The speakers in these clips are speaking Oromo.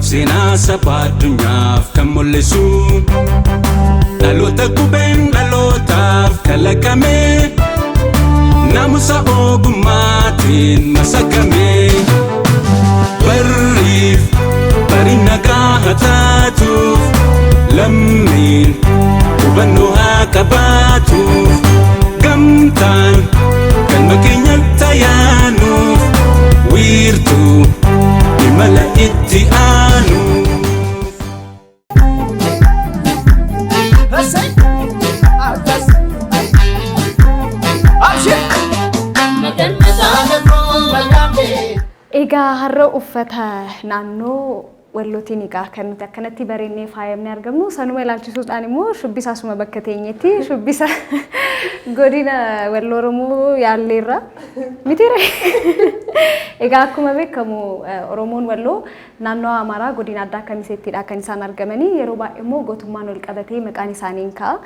Duudhaaf seenaa saba addunyaaf kan mul'isu dhaloota qubeen dhalootaaf kalaqame naamusa ogummaatiin masakame barriif bari nagaa haa taatuuf lammiin hubannoo haa qabaatuuf gamtaan galma keenyatti ayaanuuf wiirtuu imala itti aanu. Egaa har'a uffata naannoo Wallootiin egaa kan nuti akkanatti bareennee faayamnee argamnu sanuma ilaalchisuudhaan immoo shubbisa asuma bakka teenyetti shubbisa godina Walloo Oromoo yaalleerra mitiire. Egaa akkuma beekamu Oromoon Walloo naannoo Amaaraa godina addaa Kamiseettidha kan isaan argamanii yeroo baay'ee immoo gootummaan ol qabatee maqaan isaaniin ka'a.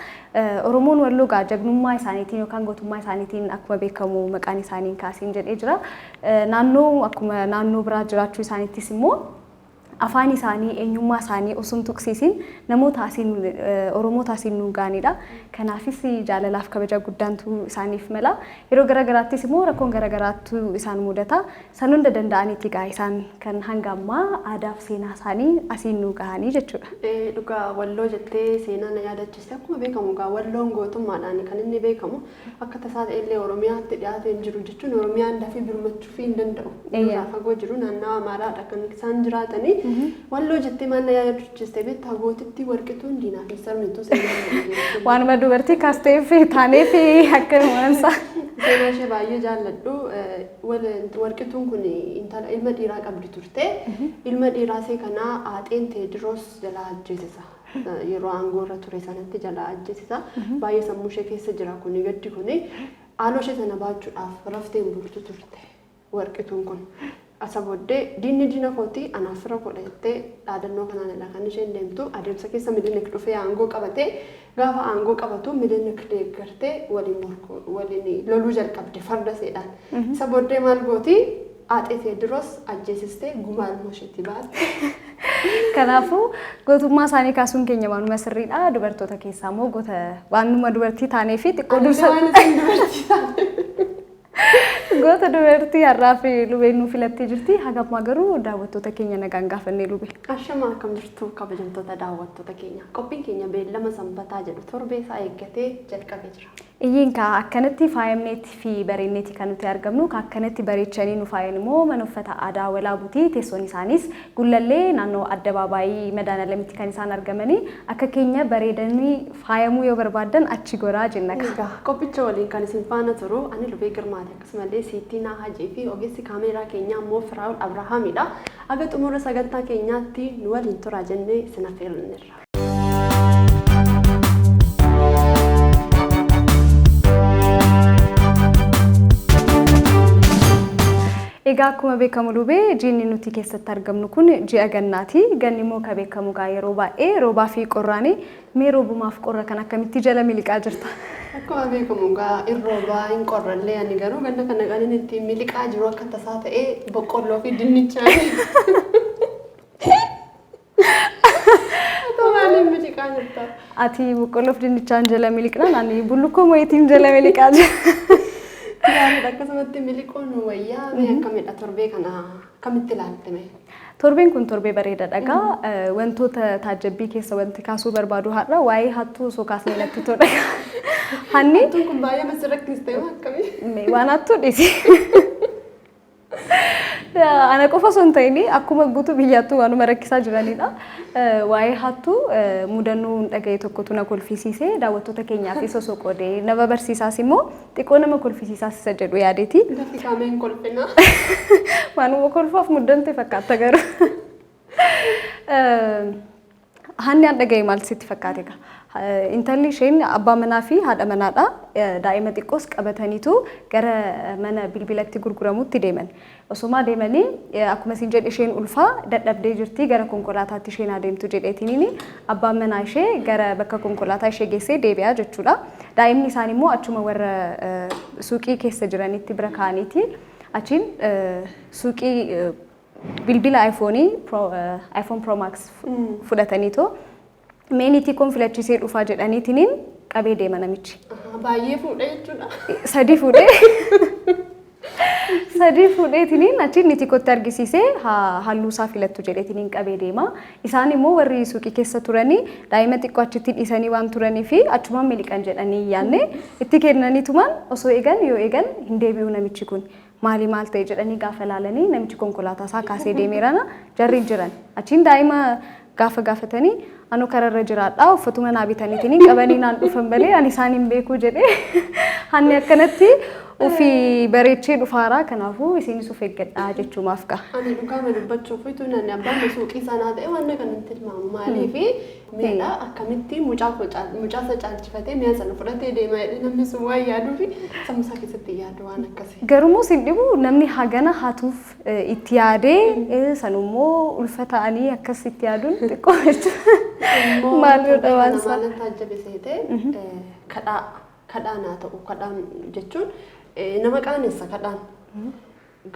Oromoon Walloo gaa jagnummaa isaaniitiin yookaan gootummaa isaaniitiin akkuma beekamu maqaan isaaniin kaasiin jedhee jira. Naannoo akkuma naannoo biraa jiraachuu isaaniittis immoo afaan isaanii eenyummaa isaanii osoo hin tuqsiisin namoota asiin Oromoota asiin nu gaanidha. Kanaafis jaalalaaf kabaja guddaantu isaaniif mala. Yeroo garaagaraattis immoo rakkoon garaagaraattu isaan mudata. San hunda danda'aniiti gaa isaan kan hanga ammaa aadaaf seenaa isaanii asiin nu gahanii jechuudha. Dhugaa Walloo jettee seenaa na yaadachiiste akkuma beekamu gaa Walloon gootummaadhaan kan inni beekamu akka tasaa illee Oromiyaatti dhiyaatee hin jiru jechuun Oromiyaan dafii birmachuu hin danda'u. Fagoo jiru naannoo Amaaraadha kan isaan jiraatanii. Walloo jettee maal na yaadachiiste beektaa gootitti warqituun diinaaf hin sarmitu seenaa. Waanuma dubartii kaastee fi taanee fi akkanumaansa. Seenaa ishee baay'ee jaalladhu. Warqituun kun intala ilma dhiiraa qabdi turte. Ilma dhiiraa see kanaa Aaxeen Teediroos jalaa ajjeesisa. Yeroo aangoo irra ture sanatti jalaa ajjeesisa. Baay'ee sammuu ishee keessa jira kuni gaddi kuni. Haaloo ishee sana baachuudhaaf rafteen bultu turte warqituun kun. Asa booddee diinni diina kooti anaaf fira godhattee dhaadannoo kanaan irraa kan isheen deemtu adeemsa keessa Minilik dhufee aangoo qabatee gaafa aangoo qabatu Minilik deeggartee waliin loluu jalqabde farda seedhaan. Isa booddee maal gooti Aaxee Teediroos ajjeesistee gumaan mosheetti baatte. Kanaafuu gootummaa isaanii kaasuun keenya waanuma sirriidha. Dubartoota keessaa immoo goota waanuma dubartii taanee fi xiqqoo dursa. Goota dubartii har'aa fi lubeen nu filattee jirti. Hagammaa garuu daawwattoota keenya nagaan gaafannee lube. Ashama akkam jirtu kabajamtoota daawwattoota keenya. Qophiin keenya beellama sanbataa jedhu torbee isaa eeggatee jalqabee jira. Iyyiin akkanatti faayamneetii fi bareedneeti kan nuti argamnu akkanatti bareechanii nu faayan immoo mana uffata aadaa walaabuuti. Teessoon isaanis gullallee naannoo addabaabaayii Madaanalamitti kan isaan argamanii akka keenya bareedanii faayamuu yoo barbaadan achi goraa jenna. Qophicha waliin kan isin faana turu ani Lubee Girmaati akkasumallee Siitinaa Hajii fi ogeessi kaameeraa keenyaa immoo Firaa'ol Abrahaamidha. Aga xumura sagantaa keenyaatti nu waliin turaa jennee isin affeerranneerra. Egaa akkuma beekamu Lubee jiinni nuti keessatti argamnu kun ji'a gannaati. Ganni immoo ka beekamu gaa yeroo baay'ee roobaa fi qorraani. Mee roobumaaf qorra kan akkamitti jala miliqaa jirta? Akkuma beekamu gaa roobaa hin qorrallee ani garuu ganna kana kan inni ittiin miliqaa jiru akka tasaa ta'ee boqqolloo fi dinnichaan. Maaliif miliqaa jirta? Ati boqqolloo fi dinnichaan jala miliqnaan ani bullukkoo mo'itiin jala miliqaa jira. Gaariidha akkasumatti miliquun wayyaa mee akkamidha torbee kana kamitti ilaaltame? Torbeen kun torbee bareedaadha gaa wantoota taajabbii keessa wanti kaasuu barbaadu har'a waa'ee hattuu osoo kaasnee natti tolaa. Hanni hattuun kun baay'ee masi rakkistee akkamii? Waan hattuu dhiisi. Ana qofa osoo hin ta'in akkuma guutuu biyyaattuu waanuma rakkisaa jiranidha. Waa'ee hattuu mudannoo dhaga'e tokkotu na kolfisiisee daawwattoota keenyaafis osoo qoodee nama barsiisaas immoo xiqqoo nama kolfisiisaas isa jedhu yaadeeti. Lafti kaameen kolfina. Waanuma kolfaaf muddante fakkaata garuu. Hanni an dhaga'e maal sitti fakkaate gaa? Intalli isheen abbaa manaa fi haadha manaadha. Daa'ima xiqqoos qabataniitu gara mana bilbilatti gurguramutti deeman. Osuma deemanii akkuma isin jedhe isheen ulfaa dadhabdee jirti gara konkolaataatti isheen adeemtu jedheetiniin abbaan manaa ishee gara bakka konkolaataa ishee geessee deebi'aa jechuudha. Daa'imni isaan immoo achuma warra suuqii keessa jiranitti bira kaa'aniiti. Achiin suuqii bilbila iPhone Pro Max fudhataniitoo meenitii kun filachiisee dhufaa jedhaniitiin qabee deema namichi. Baay'ee fuudhee jechuudha. Sadii fuudheetiin achi niti kotti argisiisee halluu isaa filattu jedheetiin qabee deema. Isaan immoo warri suuqii keessa turanii daa'ima xiqqoo achitti dhiisanii waan turanii fi achumaan miliqan jedhanii yaanne itti kennaniitumaan osoo eegan yoo eegan hin deebi'u namichi kun. Maali maal ta'e jedhanii gaafa laalanii namichi konkolaataa isaa kaasee deemeerana jarri jiran. Achiin daa'ima gaafa gaafatanii anu kararra jiraadhaa uffatuma naa bitaniitiin qabanii naan dhufan malee ani isaan hin beeku jedhee hanni akkanatti ofii bareechee dhufaaraa kanaafuu isinis of eeggadhaa jechuumaaf qa'a. Ani dhugaama dubbachuuf utuu namni abbaan suuqii sanaa ta'e waan kanatti himamu maaliif miidhaa akkamitti mucaasa caalchifatee mi'a sana fudhatee deema namni sun waan yaaduu fi sammusaa keessatti yaadu waan akkasii. Garuu sin dhibu namni hagana hatuuf itti yaadee sanummoo ulfa ta'anii akkas itti yaaduun xiqqoo jechuudha. Maalidha waan isaa? Maalan taajjabisee ta'e kadhaan haa ta'u kadhaan jechuun nama qaanessa kadhaan.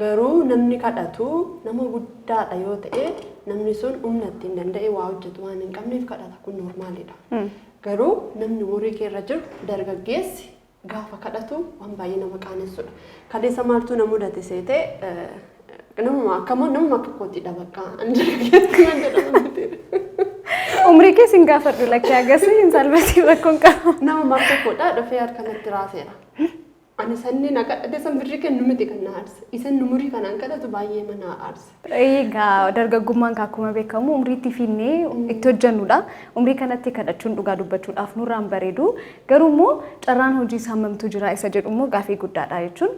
Garuu namni kadhatu nama guddaadha yoo ta'e namni sun humna ittiin danda'e waa hojjetu waan hin qabneef kadhata kun normaalidha. Garuu namni umurii keerra jiru dargaggeessi gaafa kadhatu waan baay'ee nama qaanessudha. Kaleessa maaltu na mudate seete namuma akka kootiidha bakka ani dargaggeessi waan jedhamu. Umrii keessa hin gaafadhu lakkee agarsiis hin salphatu rakkoon qaba. Nama akka koodhaa dhufee harkanatti raaseera. Ani sanni na kadhate san birrii kennu miti kan na aarse. Isin umurii kanaan kadhatu baay'ee mana aarse. Egaa dargaggummaan akkuma beekamu umriitti fiinnee itti hojjannudha. Umrii kanatti kadhachuun dhugaa dubbachuudhaaf nurraan bareedu. Garuu immoo carraan hojii saamamtu jira isa jedhu immoo gaafii guddaadha jechuun.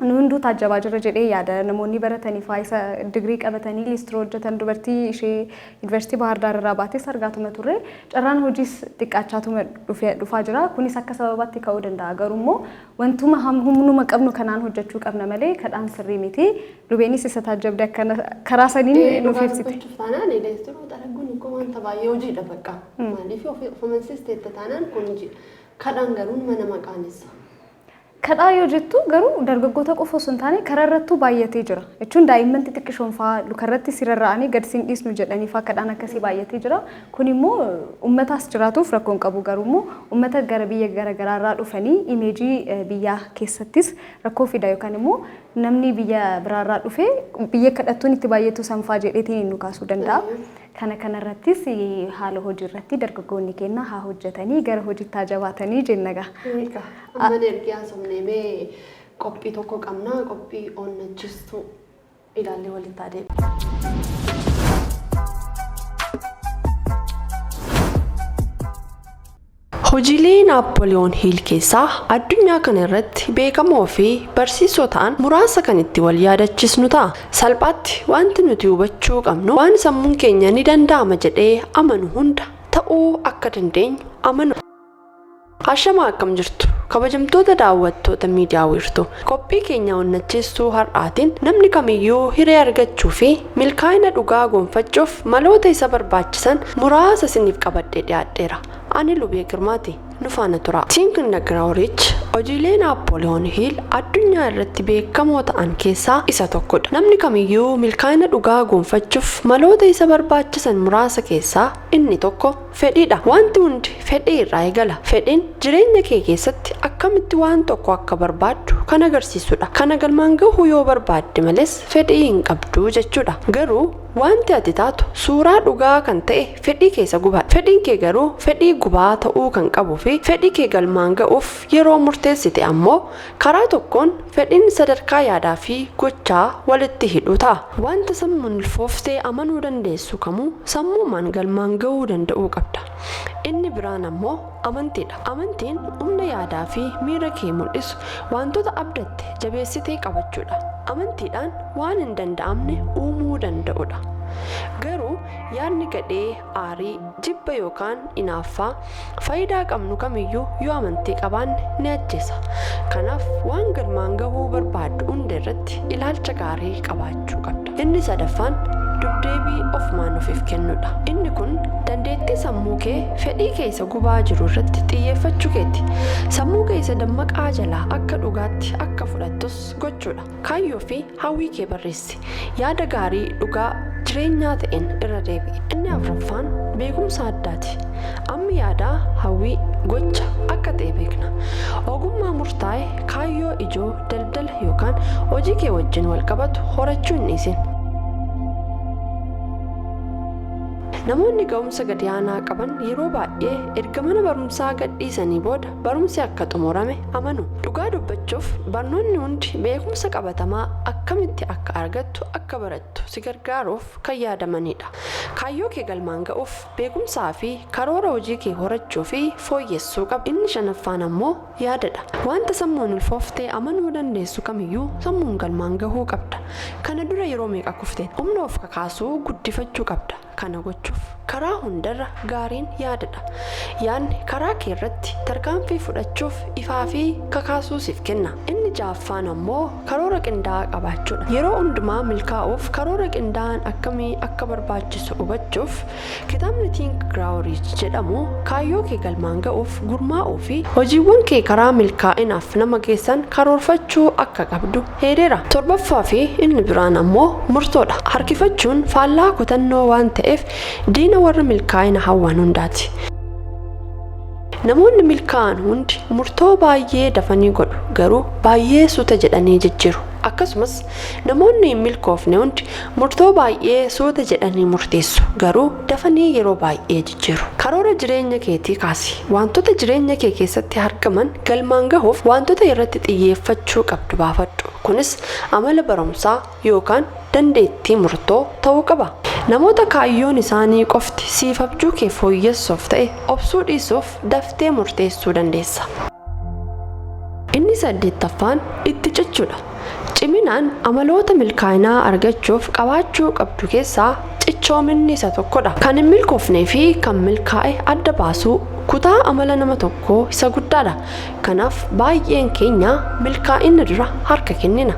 Nu hunduu taajjabaa jira jedhee yaada namoonni baratanii faayisa digirii qabatanii liistiroo hojjetan dubartii ishee yuunivarsiitii Bahar Daar irraa baates argaatuma turre carraan hojiis xiqqaachaatuma dhufaa jira kunis akka sababaatti ka'uu danda'a garuu immoo wantuma humnuma qabnu kanaan hojjechuu qabna malee kadhaan sirrii miti lubeenis isa taajjabde akkana karaa saniin nuuf ibsite. Taanaan liistiroo dalaguun kun wanta baay'ee hojiidha bakka maaliif ofumansiisteetta taanaan kun hojiidha kadhaan garuu mana maqaanessa. Kadhaa yoo jettu garuu dargaggoota qofa osoo hin taane karaa irrattuu baay'atee jira. Jechuun daa'imman xixiqqishoon fa'aa lukarratti sirarra'anii gad siin dhiisnu jedhanii fa'aa kadhaan akkasii baay'atee jira. Kun immoo uummataas jiraatuuf rakkoon qabu garuu immoo uummata gara biyya garaagaraa irraa dhufanii imeejii biyyaa keessattis rakkoo fida yookaan immoo namni biyya biraarraa dhufee biyya kadhattuun itti baay'atu sanfaa jedheetiin nu kaasuu danda'a. Kana irrattis haala hojii irratti dargaggoonni keenya haa hojjetanii gara hojiitti haa jabaatanii jennaga. Amma ergi haasofnee mee qophii tokko qabna qophii onnachiistuu ilaallee walitti adeemna. Hojiilee Naappooliyoon Hiil keessaa addunyaa kana irratti beekamoo fi barsiisoo ta'an muraasa kan itti wal yaadachiisnu ta'a. Salphaatti wanti nuti hubachuu qabnu waan sammuun keenya ni danda'ama jedhee amanu hunda ta'uu akka dandeenyu amanu. Ashamaa akkam jirtu kabajamtoota daawwattoota miidiyaa wiirtuu qophii keenya onnachiistuu har'aatiin namni kamiyyuu hiree argachuu fi milkaa'ina dhugaa gonfachuuf maloota isa barbaachisan muraasa isiniif qabadhee dhiyaadheera. Ani Lubee Girmaati nu faana tura. Think and Grow-Rich hojiilee Naappooliyoon Hiil addunyaa irratti beekamoo ta'an keessaa isa tokkodha. Namni kamiyyuu milkaa'ina dhugaa gonfachuuf maloota isa barbaachisan muraasa keessaa inni tokko fedhiidha. Wanti hundi fedhii irraa eegala. Fedhiin jireenya kee keessatti akkamitti waan tokko akka barbaaddu kan agarsiisudha. Kana galmaan gahuu yoo barbaadde malees fedhii hin qabdu jechuudha. Garuu wanti ati taatu suuraa dhugaa kan ta'e fedhii keessa gubaadha. Fedhiin kee garuu fedhii gubaa ta'uu kan qabuu fi fedhii kee galmaan ga'uuf yeroo murteessite ammoo karaa tokkoon fedhiin sadarkaa yaadaa fi gochaa walitti hidhu ta'a. Wanta sammuun ulfooftee amanuu dandeessu kamuu sammuumaan galmaan ga'uu danda'uu qabda. Inni biraan ammoo amantiidha. Amantiin humna yaadaa fi miira kee mul'isu wantoota abdatte jabeessitee qabachuudha. Amantiidhaan waan hin danda'amne uumuu danda'udha. Garuu yaadni gadhee aarii jibba yookaan inaaffaa faayidaa qabnu kamiyyuu yoo amantii qabaanne ni ajjeesa. Kanaaf waan galmaan gahuu barbaaddu hunda irratti ilaalcha gaarii qabaachuu qabda. Inni sadaffaan dubdeebii ofumaan ofiif kennudha. Inni kun dandeettii sammuu kee fedhii keessa gubaa jiru irratti xiyyeeffachuu keeti. Sammuu keessa dammaqaa jalaa akka dhugaatti akka fudhattus gochuudha. Kaayyoo fi hawwii kee barreessi. Yaada gaarii dhugaa jireenyaa ta'een irra deebi'i. Inni afuraffaan beekumsa addaati. Amma yaadaa hawwii gocha akka ta'e beekna. Ogummaa murtaa'e kaayyoo ijoo daldala yookaan hojii kee wajjin wal qabatu horachuu hin dhiisin. Namoonni ga'umsa gadi aanaa qaban yeroo baay'ee erga mana barumsaa gadhiisanii booda barumsi akka xumurame amanu. Dhugaa dubbachuuf barnoonni hundi beekumsa qabatamaa akkamitti akka argattu akka barattu si gargaaruuf kan yaadamanidha. Kaayyoo kee galmaan ga'uuf beekumsaa fi karoora hojii kee horachuu fi fooyyessuu qabda. Inni shanaffaan ammoo yaadadha. Wanta sammuun ulfooftee amanuu dandeessu kamiyyuu sammuun galmaan gahuu qabda. Kana dura yeroo meeqa kufteen humna of kakaasuu guddifachuu qabda. Kana gochuuf karaa hundarra gaariin yaadadha. Yaadni karaa kee irratti tarkaanfii fudhachuuf ifaa fi kakaasuu siif kenna. Inni ja'affaan ammoo karoora qindaa'aa qabaachuudha. Yeroo hundumaa milkaa'uuf karoora qindaa'aan akkamii akka barbaachisu hubachuuf kitaabni Think Grow Rich jedhamu kaayyoo kee galmaan ga'uuf gurmaa'uu fi hojiiwwan kee karaa milkaa'inaaf nama geessan karoorfachuu akka qabdu heereera. Torbaffaa fi inni biraan ammoo murtoodha. Harkifachuun faallaa kutannoo waan ta'eef diina warra milkaa'ina hawwan hundaati. Namoonni milkaa'an hundi murtoo baay'ee dafanii godhu garuu baay'ee suuta jedhanii jijjiiru. Akkasumas namoonni hin milkoofne hundi murtoo baay'ee suuta jedhanii murteessu garuu dafanii yeroo baay'ee jijjiiru. Karoora jireenya keetii kaasi. Wantoota jireenya kee keessatti argaman galmaan gahuuf wantoota irratti xiyyeeffachuu qabdu baafadhu. Kunis amala barumsaa yookaan dandeettii murtoo ta'uu qaba. Namoota kaayyoon isaanii qofti siif abjuu kee fooyyessuuf ta'e obsuu dhiisuuf daftee murteessuu dandeessa. Inni 8ffaan itti cichuudha. Ciminaan amaloota milkaa'inaa argachuuf qabaachuu qabdu keessaa cichoominni isa tokkodha. Kan hin milkoofnee fi kan milkaa'e adda baasuu kutaa amala nama tokkoo isa guddaadha. Kanaaf baay'een keenya milkaa'ina dura harka kennina.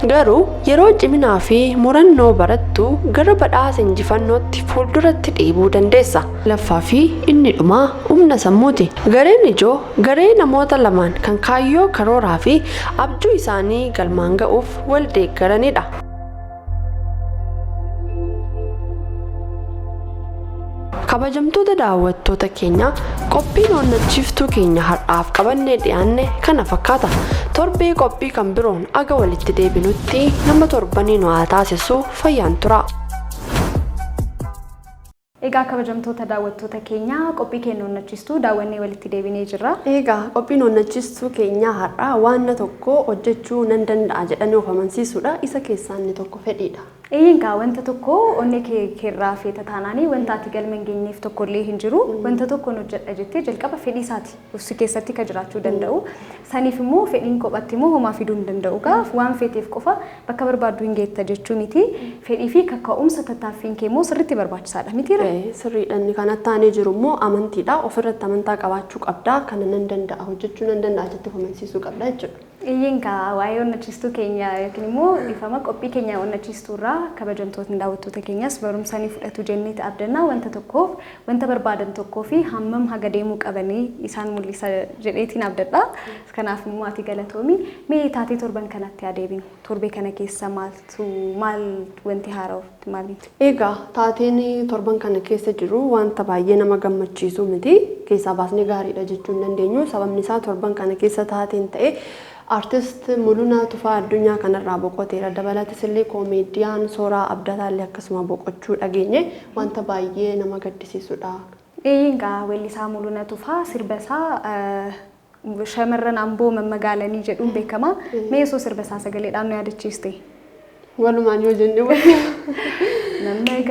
Garuu yeroo ciminaa fi murannoo barattu gara badhaasa injifannootti fuulduratti dhiibuu dandeessa. Laffaa fi inni dhumaa humna sammuuti. Gareen ijoo garee namoota lamaan kan kaayyoo karooraa fi abjuu isaanii galmaan ga'uuf wal deeggaranidha. Kabajamtoota daawwattoota keenya qophiin onnachiiftuu keenya har'aaf qabannee dhiyaanne kana fakkaata. Torbee qophii kan biroon aga walitti deebinutti nama torbanii nu haa taasisu fayyaan tura. Egaa kabajamtoota daawwattoota keenya qophii keenya onnachiistuu daawwannee walitti deebinee jirra. Egaa qophiin onnachiistuu keenya har'aa waan tokko hojjechuu nan danda'a jedhanii of amansiisuudha. Isa keessaa inni tokko fedhiidha. Egaa wanta tokko onnee keerraa feeta taanaanii wanta ati galma hin geenyeef tokkollee hin jiru. Wanta tokko hojjedha jettee jalqaba fedhii isaati uffisi keessatti ka jiraachuu danda'u. Saniif immoo fedhiin kophatti immoo homaa fiduu hin danda'u. Gaaf waan feeteef qofa bakka barbaaddu hin geetta jechuu miti. Fedhii fi kaka'umsa tattaaffiin kee immoo sirriitti barbaachisaadha mitiira. Sirriidha. Inni kanatti taanee jiru immoo amantiidha. Ofirratti amantaa qabaachuu qabda. Kana nan danda'a hojjechuu nan danda'a jettee of amansiisuu qabda jechuudha. Egaa waa'ee onnachiistuu keenya yookiin immoo ifama qophii keenya onnachiistuurraa kabajamtoota daawwattoota keenyas barumsanii fudhatu jennee abdannaa wanta tokkoof wanta barbaadan tokkoo fi hammam haga deemuu qabanii isaan mul'isa jedheetiin abdadha. Kanaaf immoo ati galatoomi mee taatee torban kanatti adeebinu torbee kana keessa maal wanti haaraa'u maaliiti? Egaa taateen torban kana keessa jiru wanta baay'ee nama gammachiisu miti keessaa baasnee gaariidha jechuu hin dandeenyu. Sababni isaa torban kana keessa taateen ta'e Artist Mulunaa Tufaa addunyaa kanarraa boqoteera. Dabalatas illee koomeediyaan Sooraa Abdataallee akkasuma boqochuu dhageenye wanta baay'ee nama gaddisiisudha. Egaa weellisaa Mulunaa Tufaa sirba isaa shamarran Amboo mammagaalanii jedhuun beekama. Mee osoo sirba isaa sagaleedhaan nu yaadachiiste? Walumaan yoo jenne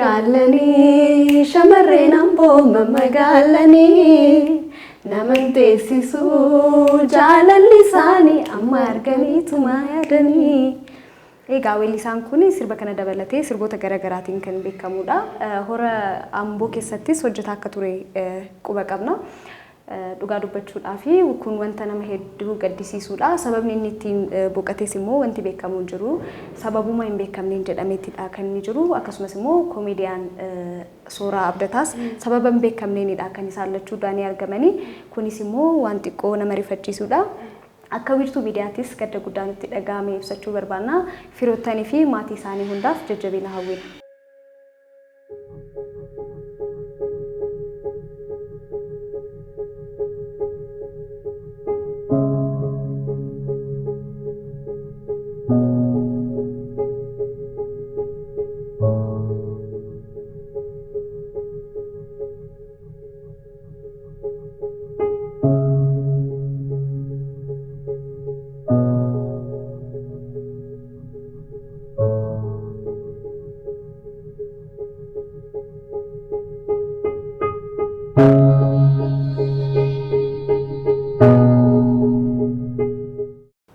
mammagaalanii shamarreen Amboo mammagaalanii naman teessisuu jaalalli isaanii amma arganiituma yaadanii. Egaa weellisaan kun sirba kana dabalatee sirboota garaagaraatiin kan beekamudha. Hora Amboo keessattis hojjetaa akka ture quba qabna. dhugaa dubbachuudhaa fi kun wanta nama hedduu gaddisiisuudha. Sababni inni ittiin boqotes immoo wanti beekamu hin jiru. Sababuma hin beekamneen jedhameetidha kan inni jiru. Akkasumas immoo koomediyaan Sooraa Abdataas sababa hin beekamneenidha kan isaan lachuudhaan argamanii. Kunis immoo waan xiqqoo nama rifachiisuudha. Akka wiirtuu miidiyaattis gadda guddaan itti dhaga'ame ibsachuu barbaanna. Firoottanii fi maatii isaanii hundaaf jajjabina hawwina.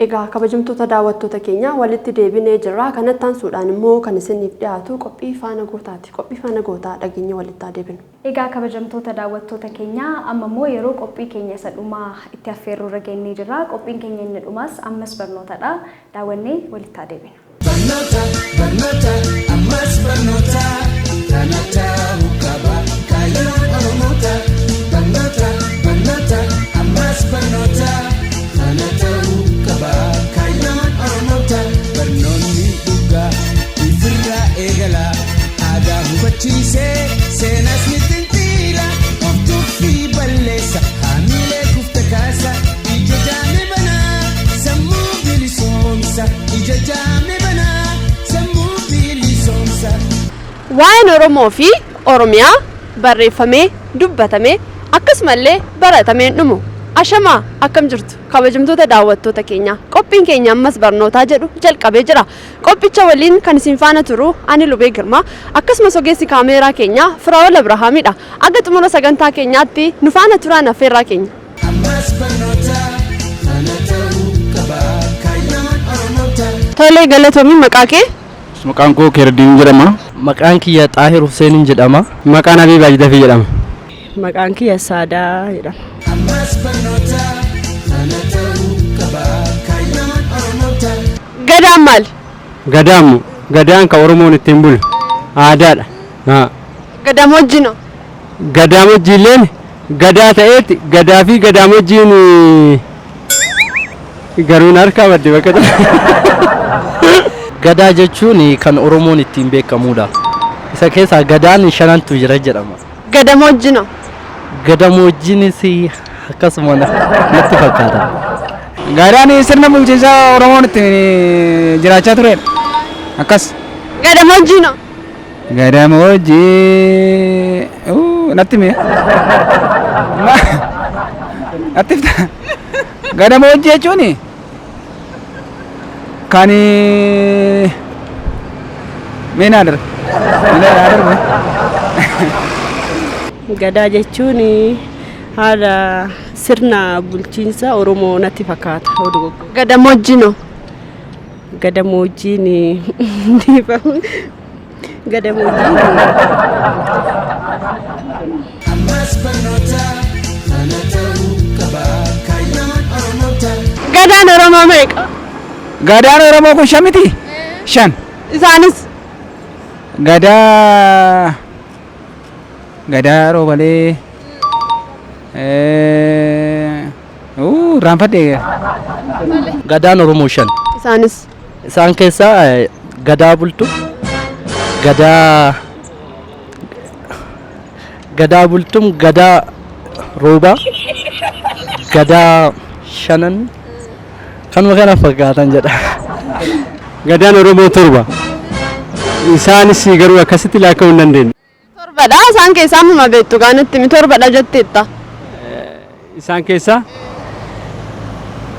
Egaa kabajamtoota daawwattoota keenya walitti deebinee jirra. Kanatti aansuudhaan immoo kan isiniif dhiyaatu qophii faana gootaati. Qophii faana gootaa dhageenya walitti deebinu. Egaa kabajamtoota daawwattoota keenya amma immoo yeroo qophii keenya isa dhumaa itti affeerruu irra geenyee jirra. Qophiin keenya inni dhumaas ammas barnootadha. Daawwannee walitti deebinu. Barnoota ammas barnoota kanata hukaba kaayyoon oromoota. Barnoota ammas barnoota kanata hukaba kaayyoon oromoota. Barnoonni dhugaa ifirraa eegala aadaa hubachiisee seenas ni xinxiila of tuffii balleessa haamilee kufta kaasa ija jaame banaa sammuu bilisoomsa ija jaame banaa sammuu bilisoomsa. Waa'een Oromoo fi Oromiyaa barreeffamee dubbatamee akkasumallee baratamee dhumu. Ashamaa akkam jirtu kabajamtoota daawwattoota keenya. Qophiin keenya ammas barnootaa jedhu jalqabee jira. Qophicha waliin kan isin faana turu ani Lubee Girmaa akkasumas ogeessi kaameeraa keenya Firaa'ol Abrahaamidha. Akka xumura sagantaa keenyaatti nu faana turaan affeerraa keenya. Ammas barnoota kanata hukaba kaayyoon oromoota. Tolee galatoomii maqaa kee? Maqaan koo Keerdiin jedhama. Maqaan kiyya Xaahir Hussein jedhama. Maqaan Habiib Ajdafi jedhama. Maqaan kiyya Saadaa jedhama. Ammas barnoota kanata hukaba kaayyoon oromoota. Gadaan maali? Gadaan ka Oromoon ittiin bulu aadaadha. Gadamojjino. Gadamojjiilleen gadaa ta'eeti gadaa fi gadamojjiin garuun harkaa badde bakka Gadaa jechuun kan Oromoon ittiin beekamudha. Isa keessaa gadaan shanantu jira jedhama. Gadamojjino. Gadamojjiinis akkasuma natti fakkaata. Gadaan sirna bulchiinsaa Oromoon ittiin jiraachaa turedha. Akkas. Gadamojjino. Gadamojjii natti mee? Natti fita. Gadamojjii jechuun kan meenaadar. Gadaa jechuun haala sirna bulchiinsa Oromoo natti fakkaata. Gadamojjino. Gadamojjiin Gadamojjiin Ammas barnoota kanata hukaba kaayyoon oromoota. Gadaan Oromoo meeqa? Gadaan Oromoo kun shan miti? Shan. Isaanis? Gadaa roobalee. Raanfadde. Gadaan Oromoo shan. Isaanis? Isaan keessaa gadaa bultu, gadaa bultum, gadaa roobaa, gadaa shanan kanuma kana fakkaatan jedha. Gadaan Oromoo torba. Isaanis garuu akkasitti laakkaa'uu hin dandeenye. Torbadha isaan keessaa muma beektu gaanitti mi torbadha jetteetta. Isaan keessaa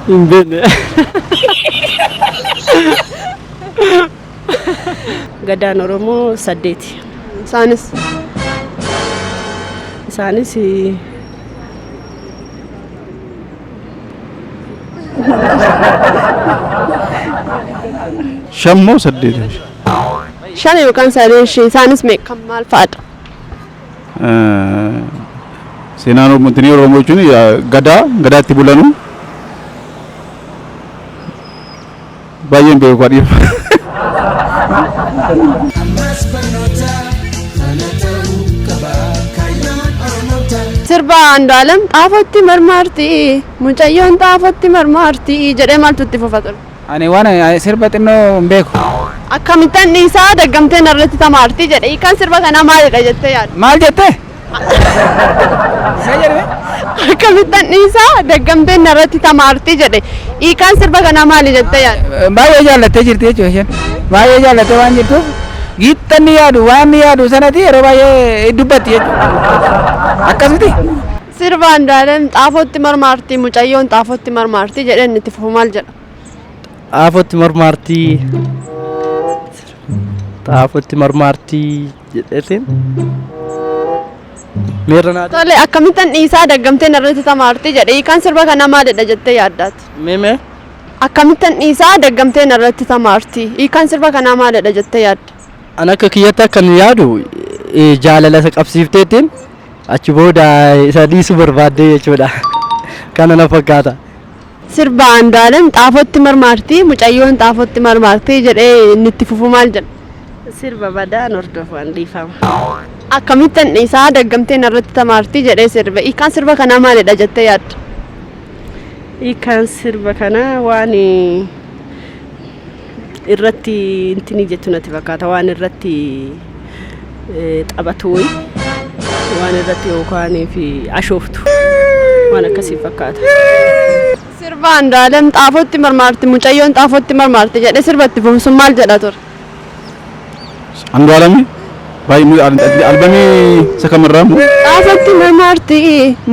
hin beekne. gadaan Oromoo 8. Isaanis Shammoo 8. Shan yookaan 9 isaanis meeqa maal fa'aadha? Seenaan Oromoo Oromoo jechuun gadaatti bulanu baay'een beeku adiif. Ammas barnoota kana ta'uu qaba kaayyoon Oromoota. Sirba Andu'aalam xaafootti marmaarti mucayyoon xaafootti marmaarti jedhee maaltu itti fufa ture? Ani waan sirba xinnoo hin beeku. Akkamittan dhiisaa daggamteen irratti tamaarti jedhe hiikaan sirba kanaa maalidha jettee yaadda? Maal jettee? Akkamittan dhiisaa daggamteen irratti tamaarti jedhe hiikaan sirba kanaa maali jettee yaadda? Baay'ee jaallattee jirti jechuudha isheen. Baay'ee jaallattee waan jirtuuf giittan ni yaadu waan ni yaadu sanatti yeroo baay'ee dubbatti jechuudha. Akkasiti. Sirba Andu'aalam xaafootti marmaarti mucayyoon xaafootti marmaarti jedhee inni itti fufu maal jedha? Xaafootti marmaartii xaafootti marmaartii jedheetiin meerranaa Tole akkamittan dhiisaa daggamteen irratti tamaarti jedhe hiikaan sirba kanaa maalidha jettee yaaddaati? meemee Akkamittan dhiisaa daggamteen irratti tamaarti hiikaan sirba kanaa maalidha jettee yaadda? an akka kiyyatti akkan yaadu jaalala isa qabsiifteetiin achi booda isa dhiisuu barbaadde jechuudha. Kana na fakkaata. Sirba Andu'aalam xaafootti marmaarti mucayyoon xaafootti marmaarti jedhee inni itti fufu maal jedha? Sirba badaan hordofaan dhiifama. Akkamittan dhiisaa daggamteen irratti tamaarti jedhee sirba hiikaan sirba kanaa maalidha jettee yaadda? Hiikaan sirba kanaa waan irratti intini jettu natti fakkaata waan irratti taphatu waan irratti yookaan fi ashooftu waan akkasii fakkaata. Sirba Andu'aalam xaafootti marmaarti mucayyoon xaafootti marmaarti jedhee sirba itti fufu sun maal jedha ture? Andu'aalami baay'ee albamii isa kamirraamu Xaafootti marmaarti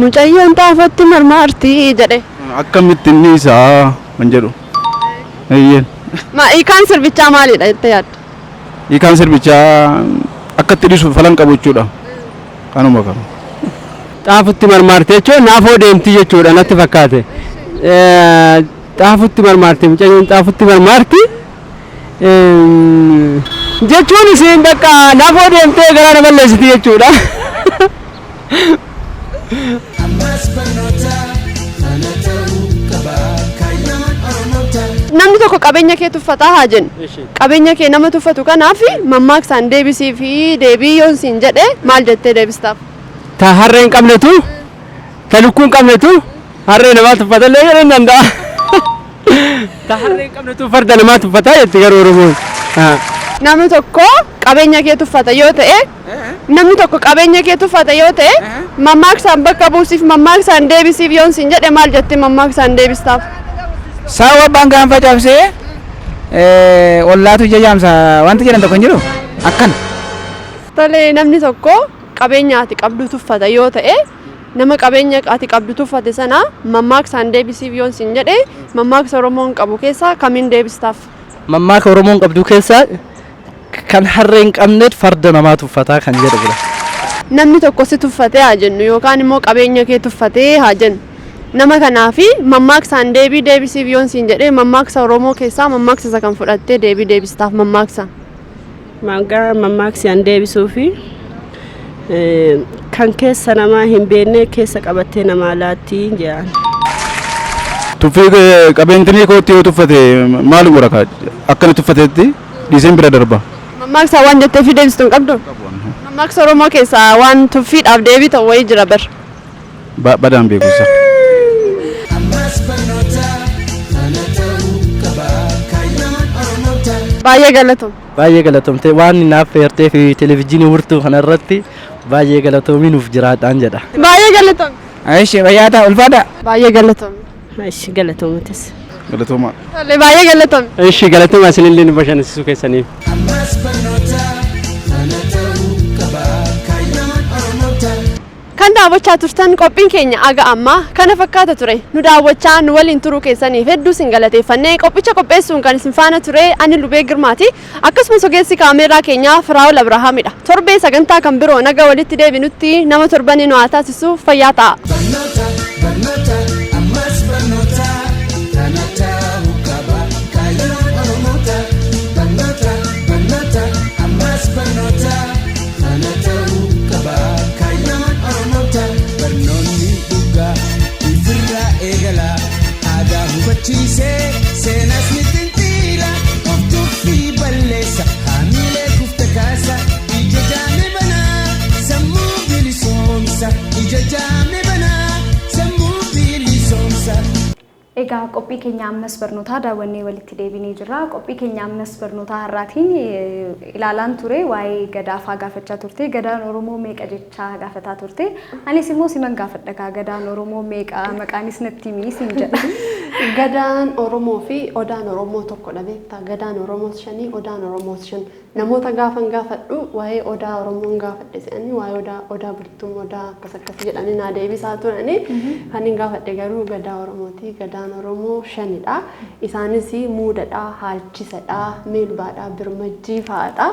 mucayyoon xaafootti marmaarti jedhe. akkamittiin dhiisaa kan jedhu. Eeyyeen. Hiikaan sirbichaa maalidha jettee yaadda? Hiikaan sirbichaa akka itti dhiisu falan qabu jechuudha. Kanuma kana. Xaafutti marmaarte jechuun naafoo deemti jechuudha natti fakkaate. Xaafutti marmaarte mucayyoon xaafutti marmaarti jechuun isheen bakka naafoo deemtee garaa na balleessiti jechuudha. Ammas barnoota kana ta'uu qaba kaayyoon Oromoota. Namni tokko qabeenya kee tuffataa haa jennu. Qabeenya kee nama tuffatu kanaaf mammaaksaan deebisii fi deebii yoon siin jedhe maal jettee deebistaaf? Ta harree hin qabnetu ta lukkuu hin qabnetu harree namaa tuffatallee jedhuu hin danda'a. Ta harree hin qabnetu farda namaa tuffataa jetti garuu Oromoon. Namni tokko qabeenya kee tuffata yoo ta'e namni tokko qabeenya kee tuffata yoo ta'e mammaaksaan bakka buusiif mammaaksaan deebisiif yoon siin jedhe maal jettee mammaaksaan deebistaaf? Saawwa abbaan gaanfa cabsee ollaatu ija jaamsa wanti jedhan tokko hin jiru akkana. Tole namni tokko qabeenya ati qabdu tuffata yoo ta'e nama qabeenya ati qabdu tuffate sana mammaaksaan deebisiif yoon siin jedhe mammaaksa Oromoon qabu keessaa kamiin deebistaaf? Mammaaka Oromoon qabdu keessaa kan harree hin qabneet farda namaa tuffataa kan jedhu bira. Namni tokko si tuffatee haa jennu yookaan immoo qabeenya kee tuffatee haa jennu. Nama kanaafi mammaaksaan deebii deebisiif yoon siin jedhe mammaaksa Oromoo keessaa mammaaksa isa kan fudhattee deebii deebistaaf mammaaksa. Maqaa mammaaksaan deebisuu fi kan keessa namaa hin beekne keessa qabattee namaa laatti jedhan. Tuffii qabeentinii kootti yoo tuffate maal godha akkana tuffateetti dhiiseen bira darba. Mammaaksa waan jettee fi deebistu hin qabdu? Mammaaksa Oromoo keessaa waan tuffiidhaaf deebii ta'u wayii jira bar. Badaan beekuusa. Ammas barnoota kana ta'uu qaba kaayyoon Oromoota. Baay'ee galatoom. Baay'ee galatoomte waan naaf feertee fi televezyiinii wurtuu kanarratti baay'ee galatoomi nuuf jiraadhaan jedha. Baay'ee galatoom. Aishi bayyaata ulfaadha. Baay'ee galatoom. Aishi galatoomatis. Galatooma. Tole baay'ee galatoom. Ishi galatooma isinillee nu bashannansiisuu keessaniif. Ammas barnoota kana ta'uu qaba kaayyoon Oromoota. Kan daawwachaa turtan qophiin keenya aga ammaa kana fakkaata ture. Nu daawwachaa nu waliin turuu keessaniif hedduu isin galateeffannee qophicha qopheessuun kan isin faana ture ani Lubee Girmaati. Akkasumas ogeessi kaameeraa keenyaa Firaa'ol Abrahaamidha. Torbee sagantaa kan biroo naga walitti deebinutti nama torbanii nu haa taasisu fayyaa ta'a. Barnoota barnoota ammas barnoota kana ta'uu qaba kaayyoon Oromoota. Barnoota barnoota ammas barnoota kana ta'uu qaba kaayyoon Oromoota. Barnoota. Egaa qophii keenya ammas barnootaa daawwannee walitti deebinee jirra. Qophii keenya ammas barnootaa har'aatiin ilaalaan ture waa'ee gadaafaa gaafachaa turte. Gadaan Oromoo meeqa jechaa gaafataa turte. Anis immoo siman gaafadha gadaan Oromoo meeqa maqaanis natti himi siin jedha. Gadaan Oromoo fi Odaan Oromoo tokkodha beektaa. Gadaan Oromoo 5 Odaan Oromoo 5 namoota gaafadhu waa'ee Odaa Oromoon gaafadhe se'anii waa'ee Odaa bultuun Odaa akkas jedhanii naa deebisaa turani. Kan hin gaafadhe garuu gadaa Oromooti. Gadaan Oromoo 5dha. Isaanis muudadha, haalchisadha, meelbaadha, birmajjii fa'aadha.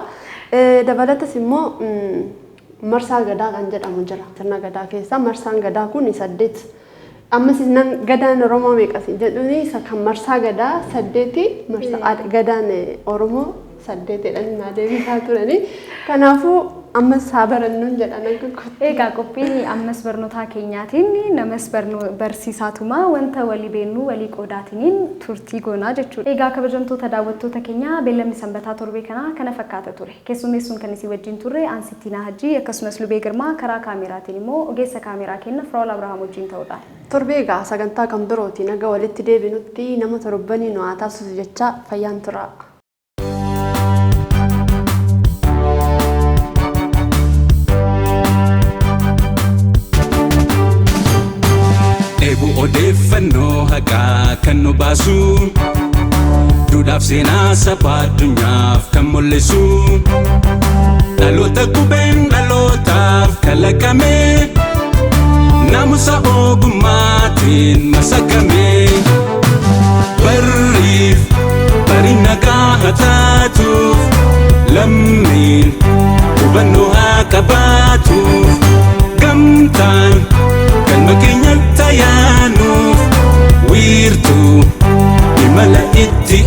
Dabalatas immoo marsaa gadaa kan jedhamu jira. Sirna gadaa keessa marsaan gadaa kun 8. Ammas gadaan Oromoo meeqas jedhuni isa kan marsaa gadaa 8 marsaa gadaan Oromoo 8dhaan naa deebisaa turani. Kanaafuu ammas haa barannuun jedhan akka egaa qophiin ammas barnootaa keenyaatiin namas barsiisaatuma wanta walii beennu walii qoodaatiin turtii goonaa jechuudha. Egaa kabajamtoota daawwattoota keenya beellamni sanbataa torbee kana fakkaata ture. Keessummeessuun kan isin wajjin turre Ansittiinaa Hajii akkasumas Lubee Girmaa karaa kaameraatiin immoo ogeessa kaameraa keenya Firaa'ol Abrahaam wajjin ta'uudhaan. Torbee egaa sagantaa kan birootiin aga walitti deebinutti nama torbanii nu haa taasisu jecha fayyaan tura. Ebu odeeffannoo haqaa kan nu baasu duudhaaf seenaa saba addunyaaf kan mul'isu dhaloota qubeen dhalootaaf kalaqame naamusa ogummaatiin masakame barriif bari nagaa haa taatuuf lammiin hubannoo haa qabaatuuf gamtaan kan makeenya tayaanuuf wiirtuu imala itti